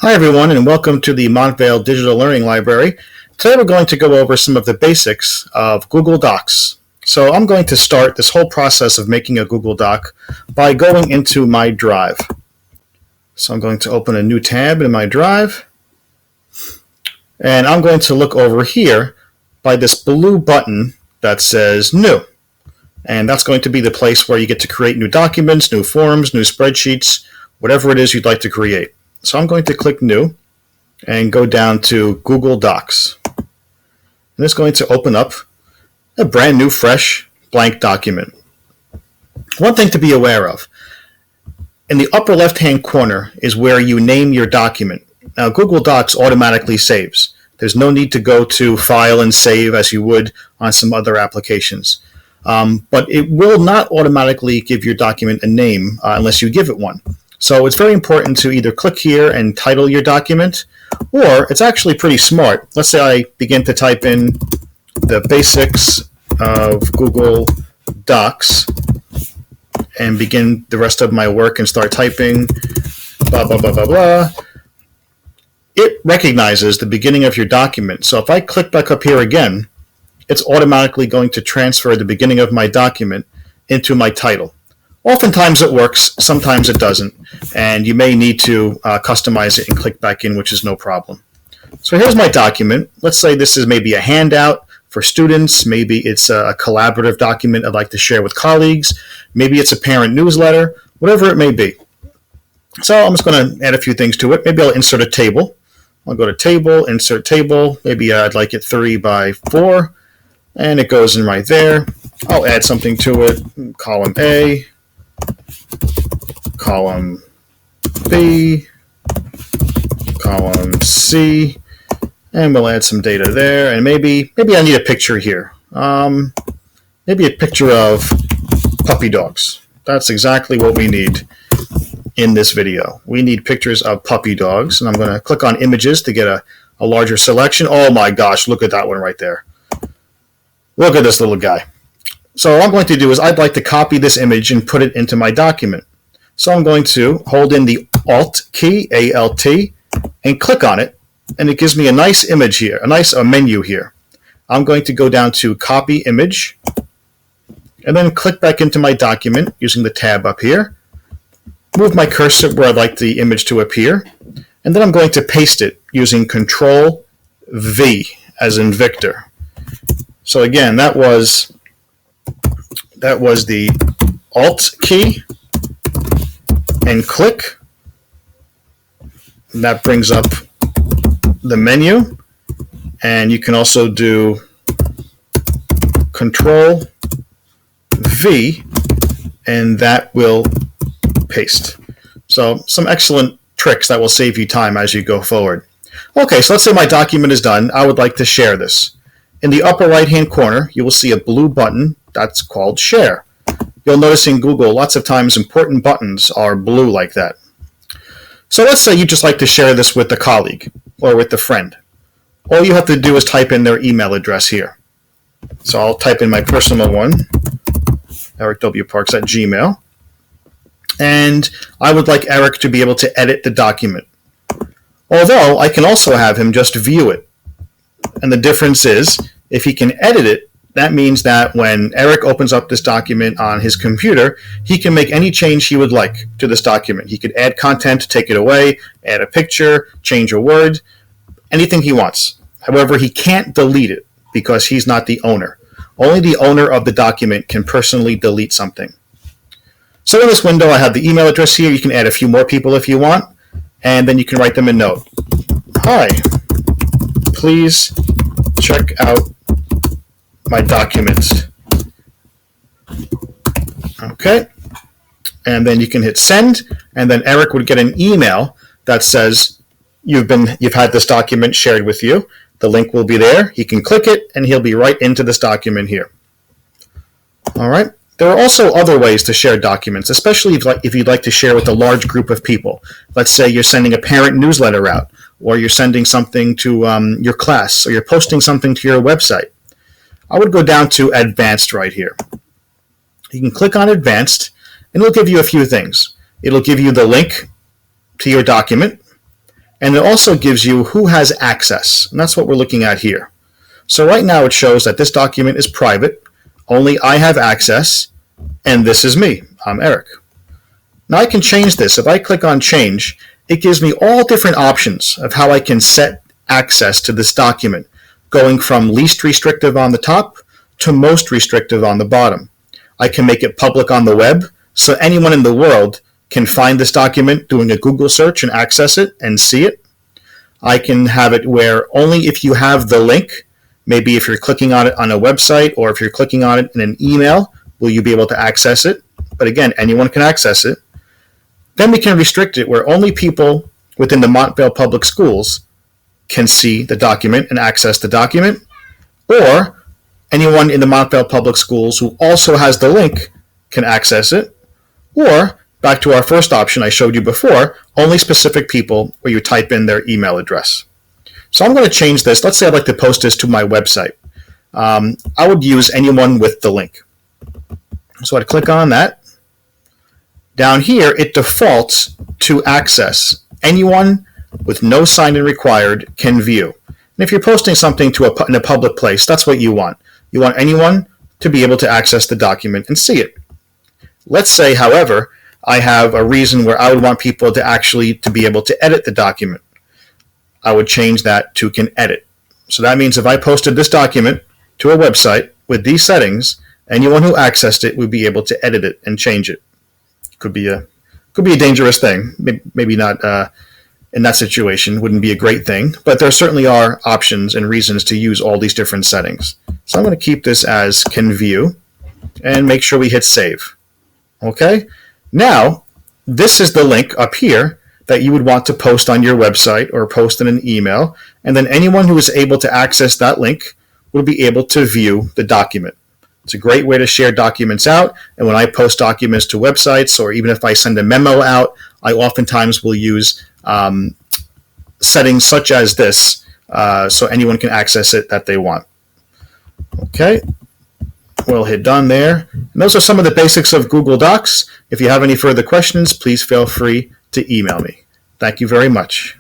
Hi everyone, and welcome to the Montvale Digital Learning Library. Today we're going to go over some of the basics of Google Docs. So I'm going to start this whole process of making a Google Doc by going into my Drive. So I'm going to open a new tab in my Drive, and I'm going to look over here by this blue button that says New. And that's going to be the place where you get to create new documents, new forms, new spreadsheets, whatever it is you'd like to create. So I'm going to click New and go down to Google Docs. And it's going to open up a brand new, fresh, blank document. One thing to be aware of, in the upper left-hand corner is where you name your document. Now, Google Docs automatically saves. There's no need to go to File and Save as you would on some other applications. But it will not automatically give your document a name unless you give it one. So it's very important to either click here and title your document, or it's actually pretty smart. Let's say I begin to type in the basics of Google Docs and begin the rest of my work and start typing blah, blah, blah, blah, blah. It recognizes the beginning of your document. So if I click back up here again, it's automatically going to transfer the beginning of my document into my title. Oftentimes it works, sometimes it doesn't, and you may need to customize it and click back in, which is no problem. So here's my document. Let's say this is maybe a handout for students, maybe it's a collaborative document I'd like to share with colleagues, maybe it's a parent newsletter, whatever it may be. So I'm just going to add a few things to it. Maybe I'll insert a table. I'll go to Table, Insert Table. Maybe I'd like it 3 by 4, and it goes in right there. I'll add something to it, column A, column B, column C, and we'll add some data there. And maybe I need a picture here. Maybe a picture of puppy dogs. That's exactly what we need in this video. We need pictures of puppy dogs, and I'm going to click on Images to get a larger selection. Oh my gosh, look at that one right there. Look at this little guy. So what I'm going to do is I'd like to copy this image and put it into my document. So I'm going to hold in the Alt key, A-L-T, and click on it, and it gives me a nice image here, a nice menu here. I'm going to go down to Copy Image, and then click back into my document using the tab up here. Move my cursor where I'd like the image to appear, and then I'm going to paste it using Control V, as in Victor. So again, that was the Alt key, and click. And that brings up the menu, and you can also do Control V, and that will paste. So some excellent tricks that will save you time as you go forward. Okay, so let's say my document is done. I would like to share this. In the upper right-hand corner, you will see a blue button that's called Share. You'll notice in Google, lots of times important buttons are blue like that. So let's say you just like to share this with a colleague or with a friend. All you have to do is type in their email address here. So I'll type in my personal one, ericwparks@gmail. And I would like Eric to be able to edit the document. Although I can also have him just view it. And the difference is, if he can edit it, that means that when Eric opens up this document on his computer, he can make any change he would like to this document. He could add content, take it away, add a picture, change a word, anything he wants. However, he can't delete it because he's not the owner. Only the owner of the document can personally delete something. So in this window, I have the email address here. You can add a few more people if you want, and then you can write them a note. Hi, please check out my documents. Okay, and then you can hit send, and then Eric would get an email that says you've had this document shared with you. The link will be there. He can click it, and he'll be right into this document here. All right. There are also other ways to share documents, especially if you'd like to share with a large group of people. Let's say you're sending a parent newsletter out, or you're sending something to your class, or you're posting something to your website. I would go down to Advanced right here. You can click on Advanced, and it'll give you a few things. It'll give you the link to your document. And it also gives you who has access, and that's what we're looking at here. So right now it shows that this document is private, only I have access, and this is me, I'm Eric. Now I can change this. If I click on change, it gives me all different options of how I can set access to this document, going from least restrictive on the top to most restrictive on the bottom. I can make it public on the web, so anyone in the world can find this document doing a Google search and access it and see it. I can have it where only if you have the link, maybe if you're clicking on it on a website or if you're clicking on it in an email, will you be able to access it? But again, anyone can access it. Then we can restrict it where only people within the Montvale Public Schools can see the document and access the document, or anyone in the Montvale Public Schools who also has the link can access it, or back to our first option I showed you before, only specific people where you type in their email address. So I'm going to change this. Let's say I'd like to post this to my website. I would use anyone with the link. So I'd click on that. Down here, it defaults to access. Anyone with no sign-in required can view. And if you're posting something in a public place, that's what you want. You want anyone to be able to access the document and see it. Let's say, however, I have a reason where I would want people to be able to edit the document. I would change that to can edit. So that means if I posted this document to a website with these settings, anyone who accessed it would be able to edit it and change it. Could be a dangerous thing. Maybe not in that situation. Wouldn't be a great thing. But there certainly are options and reasons to use all these different settings. So I'm going to keep this as can view and make sure we hit save. Okay. Now, this is the link up here that you would want to post on your website or post in an email. And then anyone who is able to access that link will be able to view the document. It's a great way to share documents out. And when I post documents to websites, or even if I send a memo out, I oftentimes will use settings such as this so anyone can access it that they want. Okay. We'll hit done there. And those are some of the basics of Google Docs. If you have any further questions, please feel free to email me. Thank you very much.